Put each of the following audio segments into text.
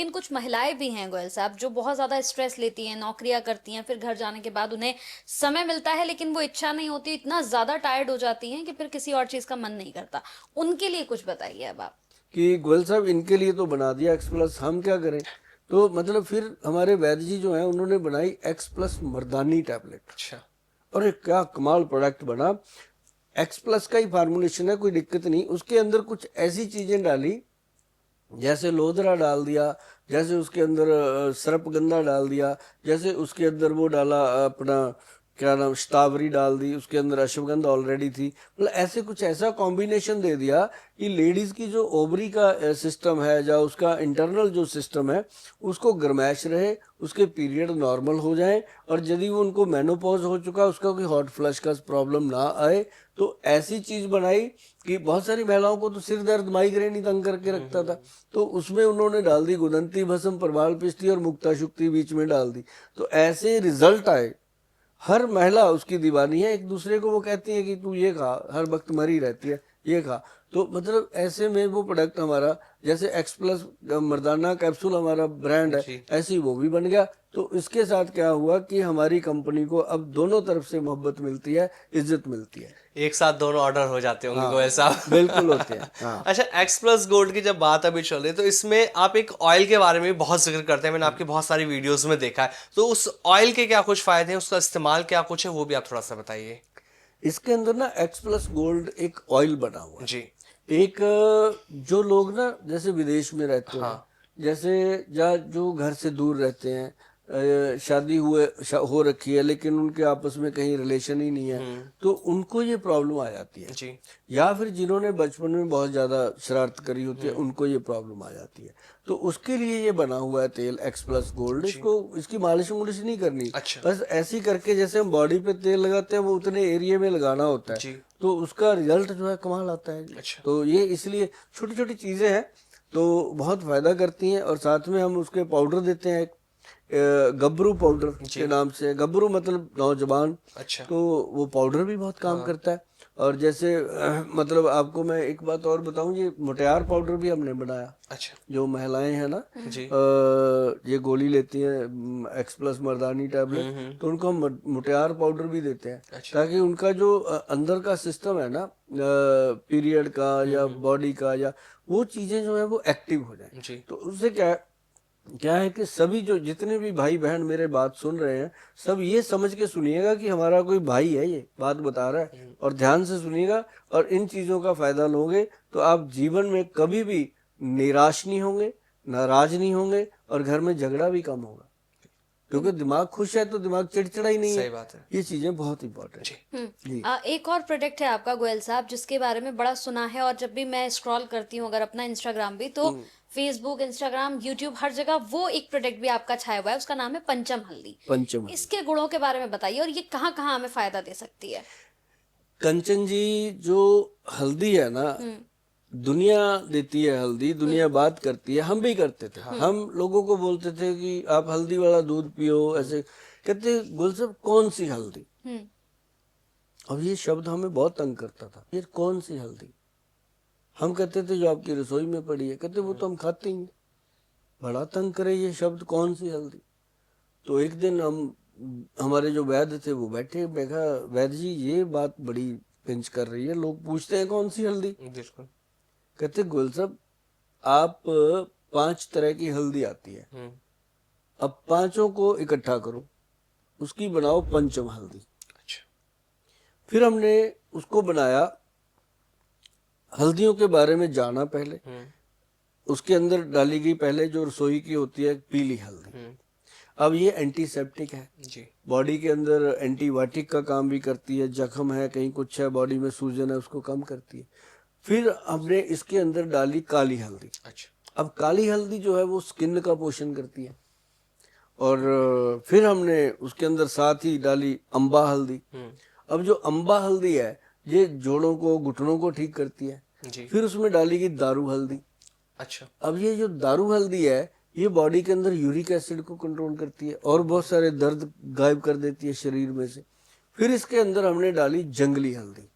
लेकिन कुछ महिलाएं भी हैं गोयल साहब जो बहुत ज्यादा स्ट्रेस लेती हैं, नौकरियां करती हैं, फिर घर जाने के बाद उन्हें समय मिलता है लेकिन वो इच्छा नहीं होती, इतना ज्यादा टायर्ड हो जाती हैं कि फिर किसी और चीज का मन नहीं करता। उनके लिए कुछ बताइए अब आप। कि गोयल साहब इनके लिए तो बना दिया एक्स प्लस, हम क्या करें। तो मतलब फिर हमारे वैद्य जी जो हैं उन्होंने बनाई एक्स प्लस मर्दानी टैबलेट। अच्छा। और एक क्या कमाल प्रोडक्ट बना। एक्स प्लस का ही फार्मूलेशन है, कोई दिक्कत नहीं। उसके अंदर कुछ ऐसी चीजें डाली, जैसे लोदरा डाल दिया, जैसे उसके अंदर सर्पगंधा डाल दिया, जैसे उसके अंदर वो डाला अपना क्या नाम शतावरी डाल दी, उसके अंदर अश्वगंधा ऑलरेडी थी। मतलब ऐसे कुछ ऐसा कॉम्बिनेशन दे दिया कि लेडीज की जो ओवरी का सिस्टम है, या उसका इंटरनल जो सिस्टम है, उसको गर्मैश रहे, उसके पीरियड नॉर्मल हो जाए, और यदि वो उनको मेनोपॉज हो चुका उसका कोई हॉट फ्लश का प्रॉब्लम ना आए। तो ऐसी चीज बनाई कि बहुत सारी महिलाओं को तो सिर दर्द, माइग्रेन ही तंग करके रखता था। तो उसमें उन्होंने डाल दी गुदंती भस्म, प्रवाल पिष्टी और मुक्ता शुक्ति बीच में डाल दी। तो ऐसे रिजल्ट आए। हर महिला उसकी दीवानी है, एक दूसरे को वो कहती है कि तू ये खा, हर वक्त मरी रहती है, ये खा। तो मतलब ऐसे में वो प्रोडक्ट हमारा, जैसे एक्स प्लस मर्दाना कैप्सूल हमारा ब्रांड है, जी। ऐसे ही वो भी बन गया। तो इसके साथ क्या हुआ कि हमारी कंपनी को अब दोनों तरफ से मोहब्बत मिलती है, इज्जत मिलती है। एक साथ दोनों ऑर्डर हो जाते होंगे हाँ, गोयल बिल्कुल साहब। होते हैं। हाँ। अच्छा, एक्स प्लस गोल्ड की जब बात अभी चल रही है तो इसमें आप एक ऑयल के बारे में भी बहुत जिक्र करते हैं, मैंने आपकी बहुत सारी वीडियोस में देखा है। तो उस ऑयल के क्या कुछ फायदे हैं, उसका इस्तेमाल क्या कुछ है, वो भी आप थोड़ा सा बताइए। इसके अंदर ना एक्स प्लस गोल्ड एक ऑयल बना हुआ जी। है। एक जो लोग ना जैसे विदेश में रहते हाँ। हैं, जैसे या जो घर से दूर रहते हैं, शादी हो रखी है लेकिन उनके आपस में कहीं रिलेशन ही नहीं है, तो उनको ये प्रॉब्लम आ जाती है। जी। या फिर जिन्होंने बचपन में बहुत ज्यादा शरारत करी होती है, उनको ये प्रॉब्लम आ जाती है। तो उसके लिए ये बना हुआ है तेल एक्स प्लस गोल्ड। जी। इसको, इसकी मालिश मुलिश नहीं करनी, अच्छा। बस ऐसे ही करके जैसे हम बॉडी पे तेल लगाते हैं वो उतने एरिया में लगाना होता है। जी। तो उसका रिजल्ट जो है कमाल आता है जी। अच्छा। तो ये इसलिए छोटी छोटी चीजें हैं, तो बहुत फायदा करती हैं। और साथ में हम उसके पाउडर देते हैं, एक गबरू पाउडर जी। के नाम से। गबरू मतलब नौजवान। अच्छा। तो वो पाउडर भी बहुत काम हाँ। करता है। और जैसे मतलब आपको मैं एक बात और बताऊं, ये मोटियार पाउडर भी हमने बनाया। अच्छा। जो महिलाएं हैं ना, जी। ये गोली लेती हैं एक्स प्लस मर्दानी टैबलेट, तो उनको हम मुटियार पाउडर भी देते हैं, अच्छा। ताकि उनका जो अंदर का सिस्टम है ना, पीरियड का या बॉडी का, या वो चीजें जो है वो एक्टिव हो जाए। जी। तो उससे क्या क्या है कि सभी जो जितने भी भाई बहन मेरे बात सुन रहे हैं, सब ये समझ के सुनिएगा कि हमारा कोई भाई है ये बात बता रहा है, और ध्यान से सुनिएगा और इन चीजों का फायदा लोगे तो आप जीवन में कभी भी निराश नहीं होंगे, नाराज नहीं होंगे, और घर में झगड़ा भी कम होगा। क्योंकि दिमाग खुश है तो दिमाग चिड़चिड़ा ही नहीं सही है। बात है। ये चीजें बहुत इंपॉर्टेंट जी। है जी। एक और प्रोडक्ट है आपका गोयल साहब जिसके बारे में बड़ा सुना है, और जब भी मैं स्क्रॉल करती हूँ अगर अपना इंस्टाग्राम भी, तो फेसबुक, इंस्टाग्राम, यूट्यूब, हर जगह वो एक प्रोडक्ट भी आपका छाया हुआ है, उसका नाम है पंचम हल्दी। पंचम। इसके गुणों के बारे में बताइए और ये कहाँ कहाँ हमें फायदा दे सकती है। कंचन जी, जो हल्दी है ना, दुनिया देती है हल्दी, दुनिया बात करती है, हम भी करते थे। हम लोगों को बोलते थे कि आप हल्दी वाला दूध पियो, ऐसे कहते। गुल साहब कौन सी हल्दी? अब ये शब्द हमें बहुत तंग करता था, ये कौन सी हल्दी? हम कहते थे जो आपकी रसोई में पड़ी है। कहते वो तो हम खाते ही हैं। बड़ा तंग करे ये शब्द, कौन सी हल्दी। तो एक दिन हमारे जो वैद्य थे वो बैठे, मैं कहा वैद्य जी ये बात बड़ी पिंच कर रही है, लोग पूछते हैं कौन सी हल्दी। बिल्कुल। कहते गुल साहब, आप 5 तरह की हल्दी आती है, अब पांचों को इकट्ठा करो, उसकी बनाओ पंचम हल्दी। अच्छा। फिर हमने उसको बनाया, हल्दियों के बारे में जाना पहले। उसके अंदर डाली गई पहले जो रसोई की होती है पीली हल्दी। अब ये एंटीसेप्टिक है, जी। बॉडी के अंदर एंटीबायोटिक का काम भी करती है, जख्म है कहीं कुछ है बॉडी में, सूजन है, उसको कम करती है। फिर हमने इसके अंदर डाली काली हल्दी। अच्छा। अब काली हल्दी जो है वो स्किन का पोषण करती है। और फिर हमने उसके अंदर साथ ही डाली अम्बा हल्दी। अब जो अम्बा हल्दी है ये जोड़ों को, घुटनों को ठीक करती है। जी। फिर उसमें डाली गई दारू हल्दी। अच्छा। अब ये जो दारू हल्दी है ये बॉडी के अंदर यूरिक एसिड को कंट्रोल करती है और बहुत सारे दर्द गायब कर देती है शरीर में से। फिर इसके अंदर हमने डाली जंगली हल्दी।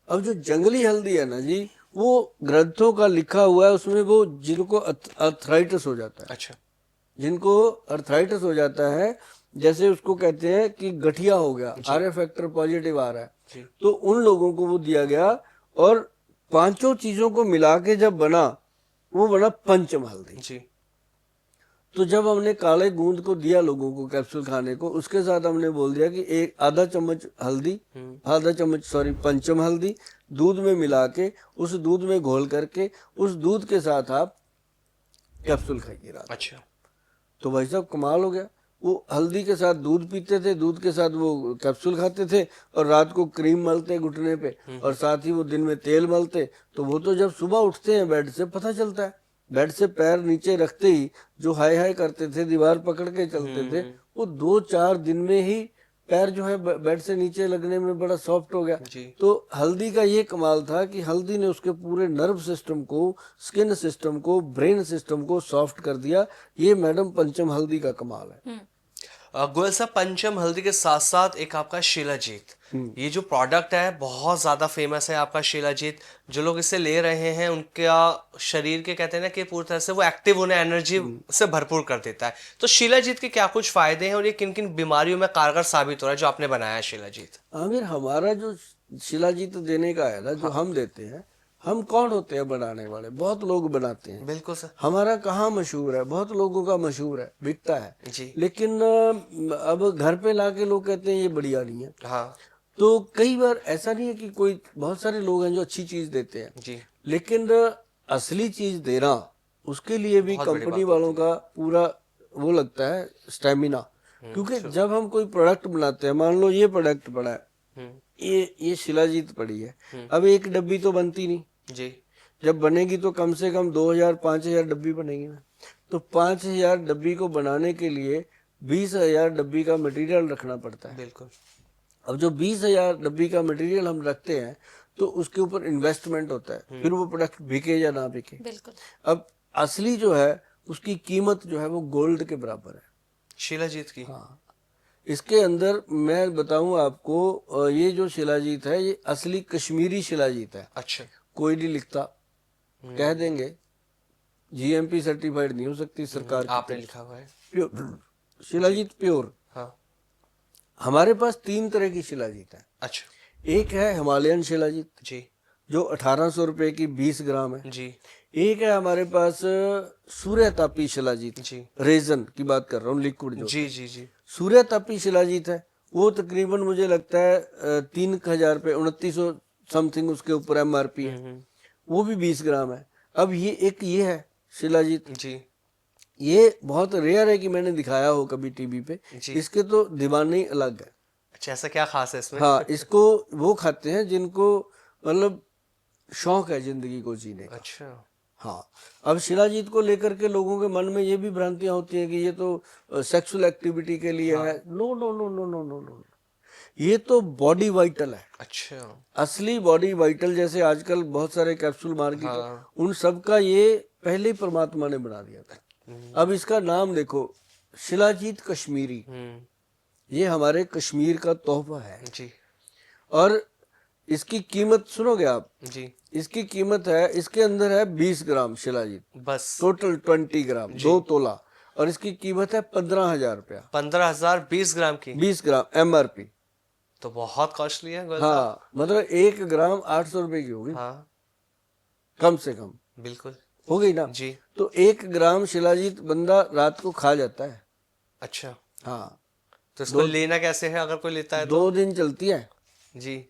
अब जो जंगली हल्दी है ना जी, वो ग्रंथों का लिखा हुआ है, उसमें वो जिनको अर्थराइटिस हो जाता है, अच्छा। जिनको अर्थराइटिस हो जाता है, जैसे उसको कहते हैं कि गठिया हो गया, आर फैक्टर पॉजिटिव आ रहा जी। है, तो उन लोगों को वो दिया गया। और पांचों चीजों को मिला के जब बना, वो बना पंचम हल्दी। जी। तो जब हमने काले गूंद को दिया लोगों को कैप्सूल खाने को, उसके साथ हमने बोल दिया कि एक आधा चम्मच हल्दी, आधा चम्मच सॉरी पंचम हल्दी दूध में मिला के, उस दूध में घोल करके, उस दूध के साथ आप कैप्सूल खाइए रात। अच्छा। तो भाई साहब कमाल हो गया। वो हल्दी के साथ दूध पीते थे, दूध के साथ वो कैप्सूल खाते थे, और रात को क्रीम मलते घुटने पे, और साथ ही वो दिन में तेल मलते। तो वो तो जब सुबह उठते हैं बेड से पता चलता है, बेड से पैर नीचे रखते ही जो हाय हाय करते थे, दीवार पकड़ के चलते थे, वो 2-4 दिन में ही पैर जो है बेड से नीचे लगने में बड़ा सॉफ्ट हो गया। जी। तो हल्दी का ये कमाल था कि हल्दी ने उसके पूरे नर्व सिस्टम को, स्किन सिस्टम को, ब्रेन सिस्टम को सॉफ्ट कर दिया। ये मैडम पंचम हल्दी का कमाल है। गोयल साहब, पंचम हल्दी के साथ साथ एक आपका शिलाजीत, ये जो प्रोडक्ट है बहुत ज्यादा फेमस है आपका शिलाजीत। जो लोग इसे ले रहे हैं उनका शरीर के कहते हैं ना कि पूरी तरह से वो एक्टिव होने, एनर्जी से भरपूर कर देता है। तो शिलाजीत के क्या कुछ फायदे हैं और ये किन किन बीमारियों में कारगर साबित हो रहा है जो आपने बनाया है शिलाजीत? आमिर, हमारा जो शिलाजीत देने का है ना, जो हम देते हैं, हम कौन होते हैं बनाने वाले? बहुत लोग बनाते हैं। बिल्कुल सर। हमारा कहाँ मशहूर है? बहुत लोगों का मशहूर है, बिकता है, जी। लेकिन अब घर पे लाके लोग कहते हैं ये बढ़िया नहीं है। हाँ तो कई बार ऐसा नहीं है कि कोई, बहुत सारे लोग हैं जो अच्छी चीज देते हैं, जी। लेकिन असली चीज देना, उसके लिए भी बहुत बड़ी कंपनी बात वालों का पूरा वो लगता है स्टेमिना। क्योंकि जब हम कोई प्रोडक्ट बनाते हैं, मान लो ये प्रोडक्ट पड़ा है, ये शिलाजीत पड़ी है, अब एक डब्बी तो बनती नहीं, जी। जब बनेगी तो कम से कम 2000-5000 डब्बी बनेगी ना। तो 5000 डब्बी को बनाने के लिए 20,000 डब्बी का मटेरियल रखना पड़ता है। बिल्कुल। अब जो 20,000 डब्बी का मटेरियल हम रखते हैं, तो उसके ऊपर इन्वेस्टमेंट होता है, फिर वो प्रोडक्ट बिके या ना बिके। बिल्कुल। अब असली जो है उसकी कीमत जो है वो गोल्ड के बराबर है। शिलाजीत की। हाँ, इसके अंदर मैं बताऊं आपको, ये जो शिलाजीत है ये असली कश्मीरी शिलाजीत है। अच्छा। कोई नहीं लिखता, कह देंगे जीएमपी सर्टिफाइड नहीं हो सकती सरकार की आपने तरफ लिखा हुआ है। से। Pure shilajit, pure. हाँ। हमारे पास 3 तरह की शिलाजीत है। अच्छा। एक है हिमालयन शिलाजीत, जी। जो 1800 रुपए की 20 ग्राम है। जी। एक है हमारे पास सूर्य तापी शिलाजीत, जी। रेजन की बात कर रहा हूँ, लिक्विड जो जी। जी। जी। सूर्य तापी शिलाजीत है। वो तकरीबन मुझे लगता है 3,000 रुपये, 2900 समथिंग उसके ऊपर MRP है। वो भी 20 ग्राम है। अब ये है शिलाजीत, जी। ये बहुत रेयर है कि मैंने दिखाया हो कभी टीवी पे। जी। इसके तो दीवाने ही अलग है। अच्छा, ऐसा क्या खास है इसमें? हाँ, इसको वो खाते हैं जिनको मतलब शौक है जिंदगी को जीने का। अच्छा। हाँ, अब शिलाजीत को लेकर के लोगों के मन में ये भी भ्रांतियां होती हैं कि ये तो सेक्सुअल एक्टिविटी के लिए है। No no no no no no no, ये तो बॉडी वाइटल है। अच्छा। असली बॉडी वाइटल, जैसे आजकल बहुत सारे कैप्सूल मार्केट है, हाँ। उन सब का ये पहले ही परमात्मा ने बना दिया था। अब इसका नाम देखो, शिलाजीत कश्मीरी, ये हमारे कश्मीर का तोहफा है। जी। और इसकी कीमत सुनोगे आप? जी। इसकी कीमत है, इसके अंदर है 20 ग्राम शिलाजीत, बस टोटल 20 ग्राम, 2 तोला, और इसकी कीमत है 15,000 रुपया। 15,000 20 ग्राम की? 20 ग्राम MRP। तो बहुत कॉस्टली है गोयल साहब। हाँ, मतलब 1 ग्राम 800 रुपए की होगी, हाँ कम से कम बिल्कुल। हो गई ना। जी। तो 1 ग्राम शिलाजीत बंदा रात को खा जाता है। अच्छा, हाँ, तो इसको लेना कैसे है अगर कोई लेता है 2 दिन चलती है। जी।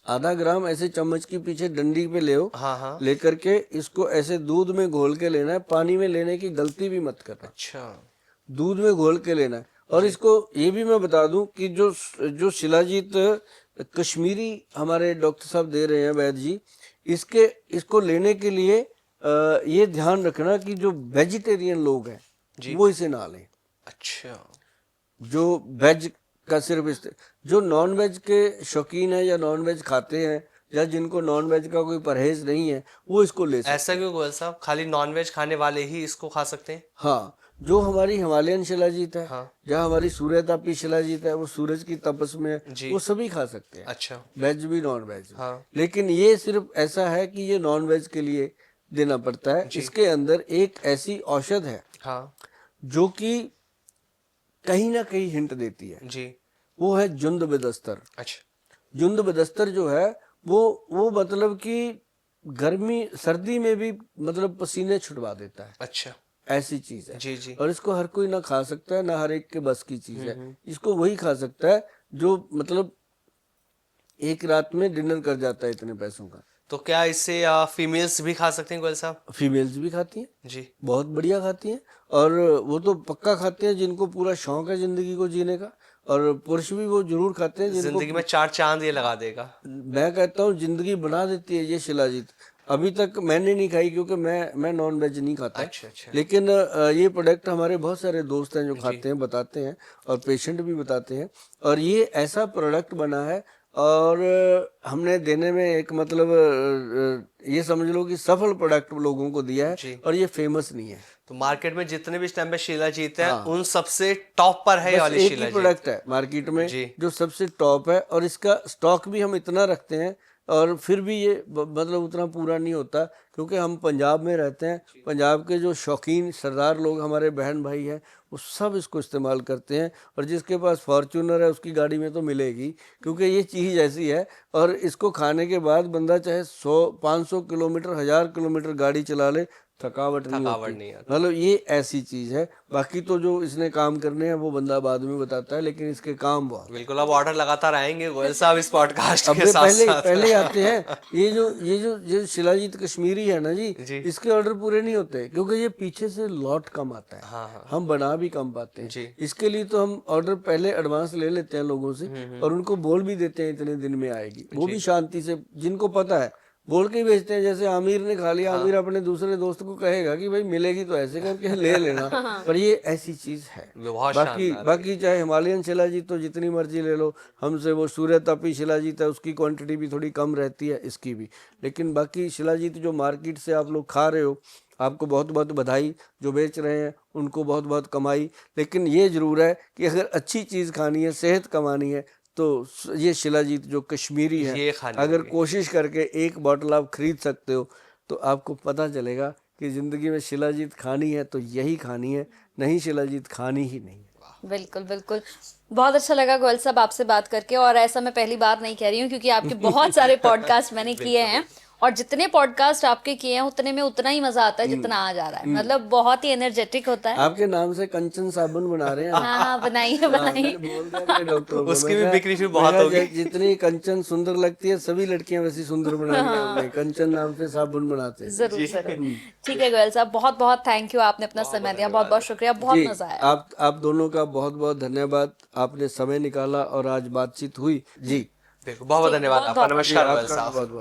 आधा ग्राम ऐसे चम्मच की पीछे डंडी पे ले, हाँ हाँ। लेकर के इसको ऐसे दूध में घोल के लेना है, पानी में लेने की गलती भी मत करना। अच्छा। दूध में घोल के लेना है। और इसको ये भी मैं बता दूं कि जो शिलाजीत कश्मीरी हमारे डॉक्टर साहब दे रहे हैं, वैद्य जी, इसको लेने के लिए ये ध्यान रखना कि जो वेजिटेरियन लोग हैं वो इसे ना लें। अच्छा। जो वेज का सिर्फ जो नॉन वेज के शौकीन है या नॉन वेज खाते हैं, या जिनको नॉन वेज का कोई परहेज नहीं है वो इसको ले सकते हैं। ऐसा क्यों गोयल साहब, खाली नॉनवेज खाने वाले ही इसको खा सकते हैं? हाँ, जो हमारी हिमालयन शिलाजीत है, हाँ। या हमारी सूर्यतापी शिलाजीत है, वो सूरज की तपस में जी। वो सभी खा सकते हैं, अच्छा। वेज भी नॉन वेज भी। हाँ। लेकिन ये सिर्फ ऐसा है कि ये नॉन वेज के लिए देना पड़ता है। इसके अंदर एक ऐसी औषध है हाँ जो कि कहीं ना कहीं हिंट देती है, जी। वो है जुंद बिदस्तर। अच्छा। जुंद बिदस्तर जो है वो मतलब कि गर्मी सर्दी में भी मतलब पसीने छुड़वा देता है, अच्छा। ऐसी चीज है। जी जी। और इसको हर कोई ना खा सकता है, ना हर एक के बस की चीज है। इसको वही खा सकता है जो मतलब एक रात में डिनर कर जाता है इतने पैसों का। तो क्या इससे फीमेल्स भी खा सकते हैं गोयल साहब? फीमेल्स भी खाती हैं, जी। बहुत बढ़िया खाती हैं, और वो तो पक्का खाते हैं जिनको पूरा शौक है जिंदगी को जीने का, और पुरुष भी वो जरूर खाते हैं जिनको, जिंदगी में 4 चांद ये लगा देगा। मैं कहता हूँ जिंदगी बना देती है ये शिलाजीत। अभी तक मैंने नहीं खाई क्योंकि मैं नॉन वेज नहीं खाता। अच्छा अच्छा। लेकिन ये प्रोडक्ट हमारे बहुत सारे दोस्त हैं जो खाते हैं, बताते हैं, और पेशेंट भी बताते हैं। और ये ऐसा प्रोडक्ट बना है, और हमने देने में एक मतलब ये समझ लो कि सफल प्रोडक्ट लोगों को दिया जी। है, और ये फेमस नहीं है। तो मार्केट में जितने भी इस टाइम पे शिलाजीत है हाँ। उन सबसे टॉप पर है ये बस वाली एक ही शिलाजीत। प्रोडक्ट है मार्केट में जी। जो सबसे टॉप है, और इसका स्टॉक भी हम इतना रखते हैं, और फिर भी ये मतलब उतना पूरा नहीं होता, क्योंकि हम पंजाब में रहते हैं। पंजाब के जो शौकीन सरदार लोग हमारे बहन भाई हैं वो सब इसको इस्तेमाल करते हैं, और जिसके पास फॉर्च्यूनर है उसकी गाड़ी में तो मिलेगी, क्योंकि ये चीज़ ऐसी है। और इसको खाने के बाद बंदा चाहे 100-500 किलोमीटर 1000 किलोमीटर गाड़ी चला ले, थकावट नहीं नहीं होती। आती। मतलब ये ऐसी चीज है। बाकी तो जो इसने काम करने हैं वो बंदा बाद में बताता है, लेकिन इसके काम बहुत। बिल्कुल, अब ऑर्डर लगातार आएंगे गोयल साहब इस पॉडकास्ट अब के साथ पहले साथ। पहले आते हैं ये जो शिलाजीत कश्मीरी है ना जी, जी। इसके ऑर्डर पूरे नहीं होते, क्योंकि ये पीछे से लॉट कम आता है। हाँ हाँ। हम बना भी कम पाते हैं। जी। इसके लिए तो हम ऑर्डर पहले एडवांस ले लेते हैं लोगों से, और उनको बोल भी देते हैं इतने दिन में आएगी। वो भी शांति से, जिनको पता है बोल के ही भेजते हैं। जैसे आमिर ने खा लिया, आमिर अपने दूसरे दोस्त को कहेगा कि भाई मिलेगी तो ऐसे करके ले लेना। पर ये ऐसी चीज है। बहुत बाकी शानदार है। बाकी चाहे हिमालयन शिलाजीत तो जितनी मर्जी ले लो हमसे, वो सूर्यतापी शिलाजीत है उसकी क्वांटिटी भी थोड़ी कम रहती है, इसकी भी। लेकिन बाकी शिलाजीत जो मार्केट से आप लोग खा रहे हो, आपको बहुत बहुत बधाई। जो बेच रहे हैं उनको बहुत बहुत कमाई। लेकिन ये जरूर है कि अगर अच्छी चीज़ खानी है, सेहत कमानी है, तो ये शिलाजीत जो कश्मीरी है, ये खानी अगर होगी। कोशिश करके एक बॉटल आप खरीद सकते हो, तो आपको पता चलेगा कि ज़िंदगी में शिलाजीत खानी है तो यही खानी है, नहीं शिलाजीत खानी ही नहीं है। बिल्कुल बिल्कुल, बहुत अच्छा लगा गोयल साहब आपसे बात करके। और ऐसा मैं पहली बार नहीं कह रही हूँ, क्योंकि आपके बहुत सारे पॉडकास्ट मैंने किए हैं, और जितने पॉडकास्ट आपके किए हैं उतने में उतना ही मजा आता है जितना आज आ रहा है। मतलब बहुत ही एनर्जेटिक होता है। आपके नाम से कंचन साबुन बना रहे हैं। हाँ हाँ, बनाइए बनाइए। मैंने बोल दिया अपने डॉक्टरों को, उसकी मैं भी कहा- बिक्री फिर मैं बहुत कहा, होगी। जितनी कंचन सुंदर लगती है सभी लड़कियां वैसी सुंदर बनानी है हमने। कंचन नाम से साबुन बनाते हैं। जरूर जरूर। ठीक है गोयल साहब, बहुत बहुत थैंक यू, आपने अपना समय दिया, बहुत बहुत शुक्रिया, बहुत जी, मजा आया। आप दोनों का बहुत बहुत धन्यवाद। आपने समय निकाला और आज बातचीत हुई जी। बिल्कुल, बहुत बहुत धन्यवाद बहुत आपका। बहुत नमस्कार गोयल आपका साहब। बहुत बहुत